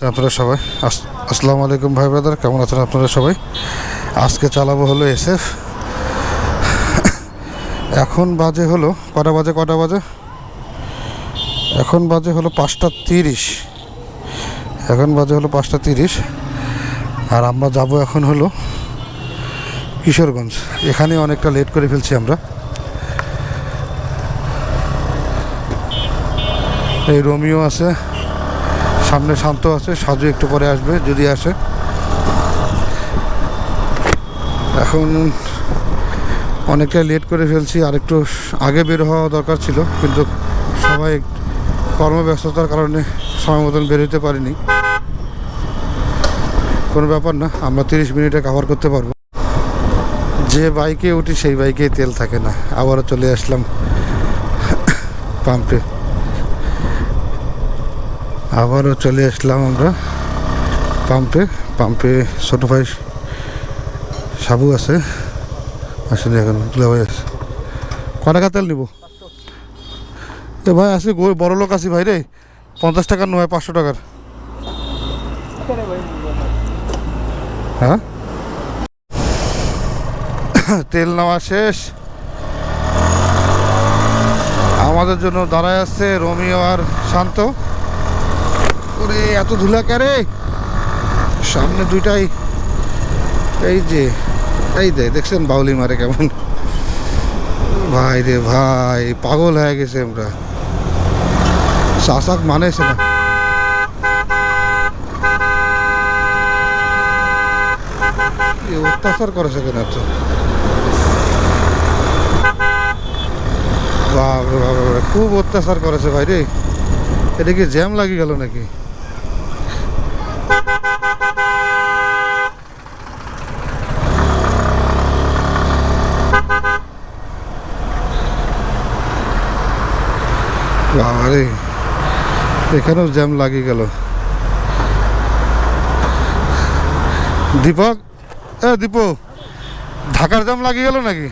আপনারা সবাই আসসালামু আলাইকুম ভাই ব্রাদার, কেমন আছেন আপনারা সবাই? আজকে চালাবো হলো এসএফ। এখন বাজে হলো কটা বাজে এখন বাজে হলো 5:30। এখন বাজে হলো 5:30 আর আমরা যাব এখন হলো কিশোরগঞ্জ। এখানে অনেকটা লেট করে ফেলছি আমরা। এই রোমিও আছে, সামনে শান্ত আছে, সাজু একটু পরে আসবে যদি আসে। এখন অনেকটা লেট করে ফেলছি, আর একটু আগে বের হওয়া দরকার ছিল, কিন্তু সবাই কর্মব্যস্ততার কারণে সময় মতন বের হতে পারিনি। কোনো ব্যাপার না, আমরা 30 মিনিটে কভার করতে পারবো। যে বাইকে উঠি সেই বাইকে তেল থাকে না। আবারও চলে আসলাম পাম্পে, আমরা পাম্পে ছোটো ভাই সাবু আছে, আসেনি এখন। ভাই আছে, ক টাকা তেল নিব? এ ভাই আসি, বড় লোক আছি ভাই রে, 50 টাকার নয়, 500 টাকার। হ্যাঁ, তেল নেওয়া শেষ। আমাদের জন্য দাঁড়ায় আছে রোমিও আর শান্ত। ওরে এত ধুলা কেরে, সামনে দুইটাই এই দেখছেন বাউলি মারে কেমন। ভাই রে ভাই, পাগল হয়ে গেছে আমরা, শাসাক মানেছে না। অত্যাচার করেছে কেন এত? বাবরে বাবরে, খুব অত্যাচার করেছে ভাই রে। এটা কি জ্যাম লাগি গেল নাকি? বাবারে, এখানেও জ্যাম লাগি গেল। দীপক, দীপু, ঢাকার জ্যাম লাগি গেল নাকি?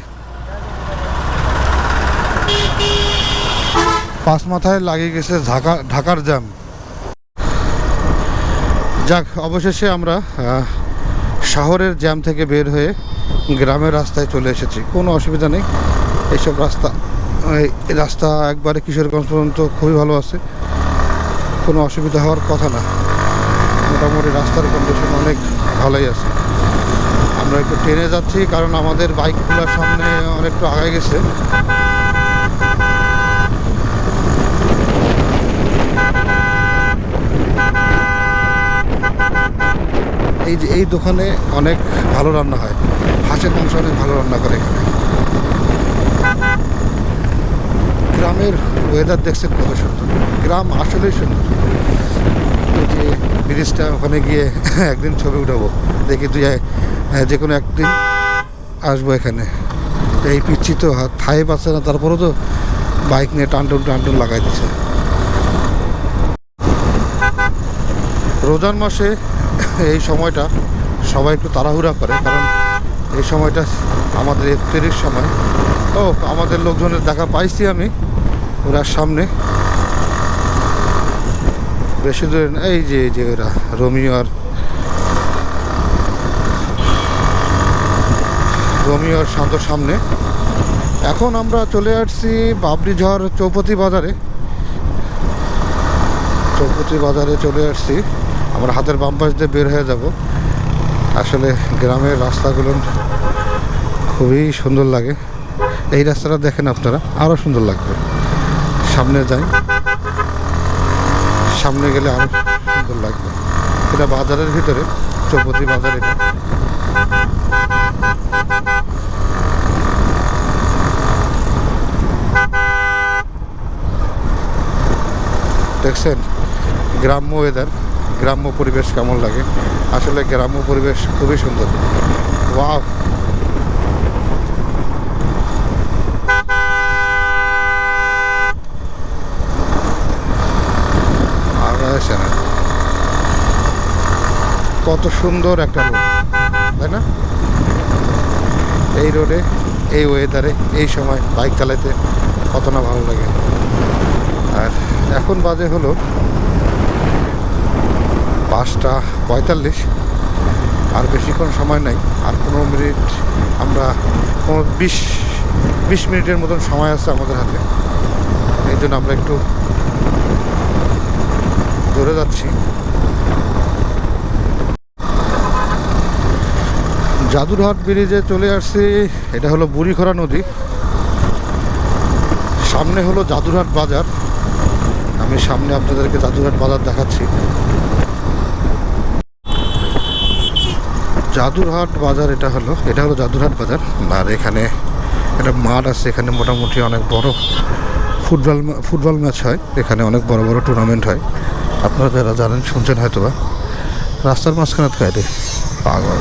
পাঁচ মাথায় লাগিয়ে গেছে ঢাকার জ্যাম। যাক, অবশেষে আমরা শহরের জ্যাম থেকে বের হয়ে গ্রামের রাস্তায় চলে এসেছি। কোনো অসুবিধা নেই, এইসব রাস্তা একবারে কিশোরগঞ্জ পর্যন্ত খুবই ভালো আছে, কোনো অসুবিধা হওয়ার কথা না। মোটামুটি রাস্তার কন্ডিশন অনেক ভালোই আছে। আমরা একটু ট্রেনে যাচ্ছি, কারণ আমাদের বাইকগুলোর সামনে অনেকটা আগে গেছে। এই দোকানে অনেক ভালো রান্না হয়, হাঁসের মাংস অনেক ভালো রান্না করে এখানে। গ্রামের ওয়েদার দেখছেন কত সুন্দর, গ্রাম আসলেই সুন্দর। এই যে ব্রিজটা, ওখানে গিয়ে একদিন ছবি উঠাবো, দেখি যে কোনো একদিন আসবো এখানে। এই পিচ্ছি তো থাই পাচ্ছে না, তারপরেও তো বাইক নিয়ে টানটুন লাগাই দিচ্ছে। রোজার মাসে এই সময়টা সবাই একটু তাড়াহুড়া করে, কারণ এই সময়টা আমাদের ইফতারির সময়। ও, আমাদের লোকজনের দেখা পাইছি আমি, ওরা সামনে বেশি দূরে। এই যে ওরা রোমিও আর শান্তর সামনে। এখন আমরা চলে আসছি বাবরিঝড় চৌপতি বাজারে চলে আসছি। আমরা হাতের বাম পাশ দিয়ে বের হয়ে যাব। আসলে গ্রামের রাস্তাগুলো খুবই সুন্দর লাগে। এই রাস্তাটা দেখেন আপনারা, আরও সুন্দর লাগবে। সামনে যাই, সামনে গেলে আরও সুন্দর লাগবে। এটা বাজারের ভিতরে, চৌপতি বাজার। এটা দেখছেন গ্রাম্য ওয়েদার, গ্রাম্য পরিবেশ কেমন লাগে? আসলে গ্রাম্য পরিবেশ খুবই সুন্দর। ওয়াও, কত সুন্দর একটা রোড, তাই না? এই রোডে, এই ওয়েদারে, এই সময় বাইক চালাতে কত না ভালো লাগে। আর এখন বাজে হলো 5:45। আর বেশিক্ষণ সময় নাই, আর 15 মিনিট, আমরা 20 মিনিটের মতন সময় আছে আমাদের হাতে। এই জন্য আমরা একটু দৌড়ে যাচ্ছি। জাদুরহাট ব্রিজে চলে আসছি। এটা হলো বুড়িখরা নদী, সামনে হলো জাদুরহাট বাজার। আমি সামনে আপনাদেরকে জাদুরহাট বাজার দেখাচ্ছি। জাদুরহাট বাজার এটা হলো জাদুরহাট বাজার। আর এখানে একটা মাঠ আছে, এখানে মোটামুটি অনেক বড় ফুটবল ম্যাচ হয়। এখানে অনেক বড় বড় টুর্নামেন্ট হয়। আপনারা যারা জানেন, শুনছেন হয়তো বা। রাস্তার মাঝখানে খাইতে পাগল।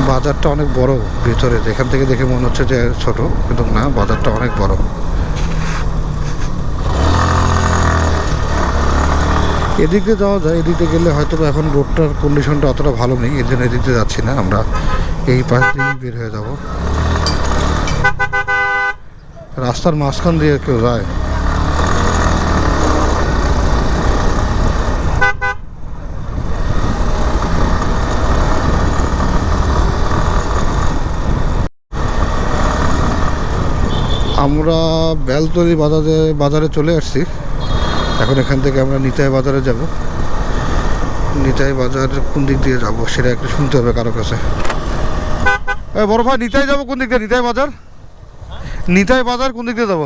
বাজারটা অনেক বড় ভিতরে, এখান থেকে দেখে মনে হচ্ছে যে ছোট, কিন্তু না, বাজারটা অনেক বড়। এদিক দিয়ে যাওয়া যায়, এদিকে গেলে হয়তো এখন রোডটার কন্ডিশনটা অতটা ভালো নেই, এর জন্য এদিক দিয়ে যাচ্ছি না। আমরা এই পাশ দিয়ে বের হয়ে যাব। রাস্তার মাঝখান দিয়ে কেউ যায়? আমরা বেলতলি বাজারে চলে আসছি। এখন এখান থেকে আমরা নিতাই বাজারে যাব। নিতাই বাজার কোন দিক দিয়ে যাব সেটা একটু শুনতে হবে কারো কাছে। বড় ভাই, নিতাই যাব কোন দিক দিয়ে? নিতাই বাজার কোন দিক দিয়ে যাবো?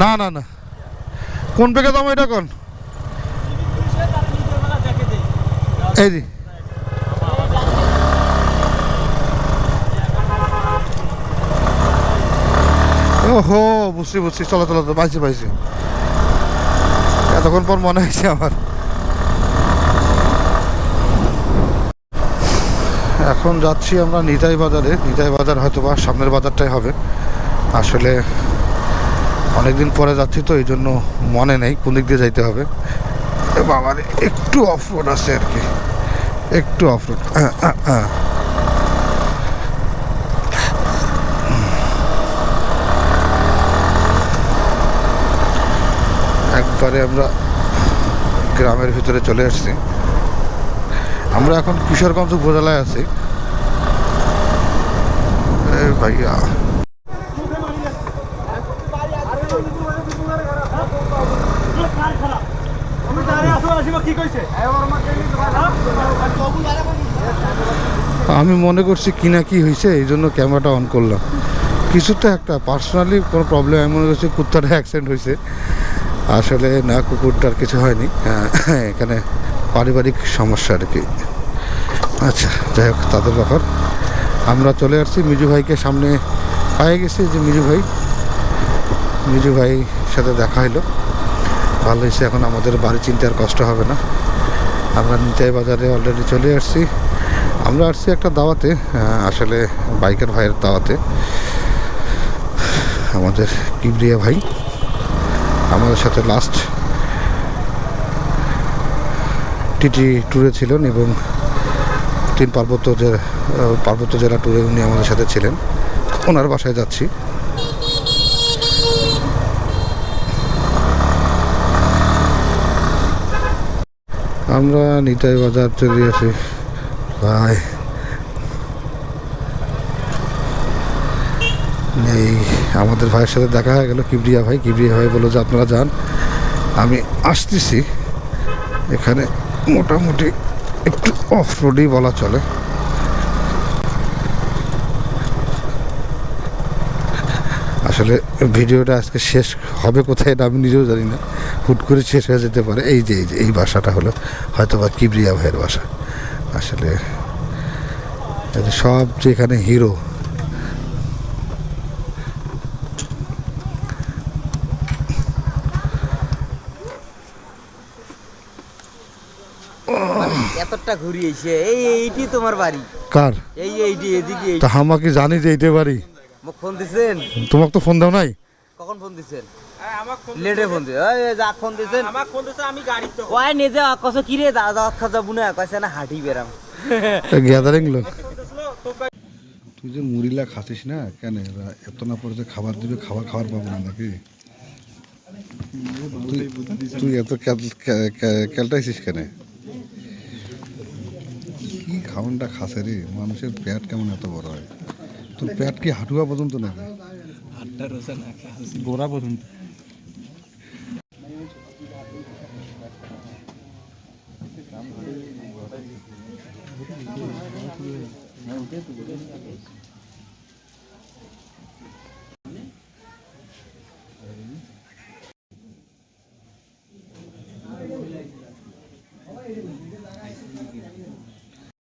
না না না, কোন পেকে যাবো এটা কোন? এই দি ওহো, বুঝছি, চলো তো, পাইছি। এতক্ষণ পর মনে হয়েছে আমার। এখন যাচ্ছি আমরা নিতাই বাজারে। নিতাই বাজার হয়তো বা সামনের বাজারটাই হবে। আসলে অনেকদিন পরে যাচ্ছি তো, এই জন্য মনে নেই কোন দিক দিয়ে যাইতে হবে। বাবার একটু অফ রোড আছে আর কি, একটু অফ রোড। একবারে আমরা গ্রামের ভিতরে চলে আসছি। আমরা এখন কিশোরগঞ্জ উপজেলায় আছি। ভাইয়া, আমি মনে করছি কি না কি হয়েছে, এই জন্য ক্যামেরাটা অন করলাম। কিছু তো একটা পার্সোনালি কোনো প্রবলেম, আমি মনে করছি কুত্তাটা অ্যাক্সিডেন্ট হয়েছে। আসলে না, কুকুরটার কিছু হয়নি, এখানে পারিবারিক সমস্যা আর কি। আচ্ছা, যাই হোক, তাদের ব্যাপার। আমরা চলে আসছি, মিজু ভাইকে সামনে পেয়ে গেছি। যে মিজু ভাই সাথে দেখা হলো, ভালো হয়েছে। এখন আমাদের বাড়ি চিনতে আর কষ্ট হবে না। আমরা নিতাই বাজারে অলরেডি চলে আসছি। আমরা আসছি একটা দাওয়াতে, আসলে বাইকার ভাইয়ের দাওয়াতে। আমাদের কিবরিয়া ভাই আমাদের সাথে লাস্ট টিটি ট্যুরে ছিলেন, এবং 3 পার্বত্য জেলা ট্যুরে উনি আমাদের সাথে ছিলেন। ওনার বাসায় যাচ্ছি। আমরা নিতাই বাজার চলে আসি ভাই। এই আমাদের ভাইয়ের সাথে দেখা হয়ে গেল, কিবরিয়া ভাই বললো যে আপনারা যান, আমি আসতেছি। এখানে মোটামুটি একটু অফ রোডই বলা চলে। আসলে ভিডিওটা আজকে শেষ হবে কোথায় এটা আমি নিজেও জানি না, হুট করে শেষ হয়ে যেতে পারে। এই যে এই বাসাটা হলো হয়তো বা কিবরিয়া ভাইয়ের বাসা। আসলে সব যে এখানে হিরো। এতটা ঘুরিয়েছে, এইটি তোমার বাড়ি? কার? এইটি এদিকে। তা আমাকে জানি যে এইটা বাড়ি। মোক ফোন দিছেন? তোমাকে তো ফোন দাও নাই। কখন ফোন দিছেন? লেটে ফোন দিছে। ওই যা ফোন দিছেন, আমাকে ফোন দিছে, আমি গাড়ি তো ওই নিজে কস কি রে দাদা খাজা বুনা কইছে না হাঁটি বেরাম গ্যাদারিং লোক। তুই যে মুড়িলা খাচ্ছিস না কেন এত না পরে যে খাবার দিবে খাবার খাবার পাবো না নাকি তুই এত ক্যালটাইছিস কেন কি খাওয়ানটা খাসে রে মানুষের পেট কেমন এত বড় হয় তোর পেট কি হাঁটুয়া পর্যন্ত নাকি গোড়া পর্যন্ত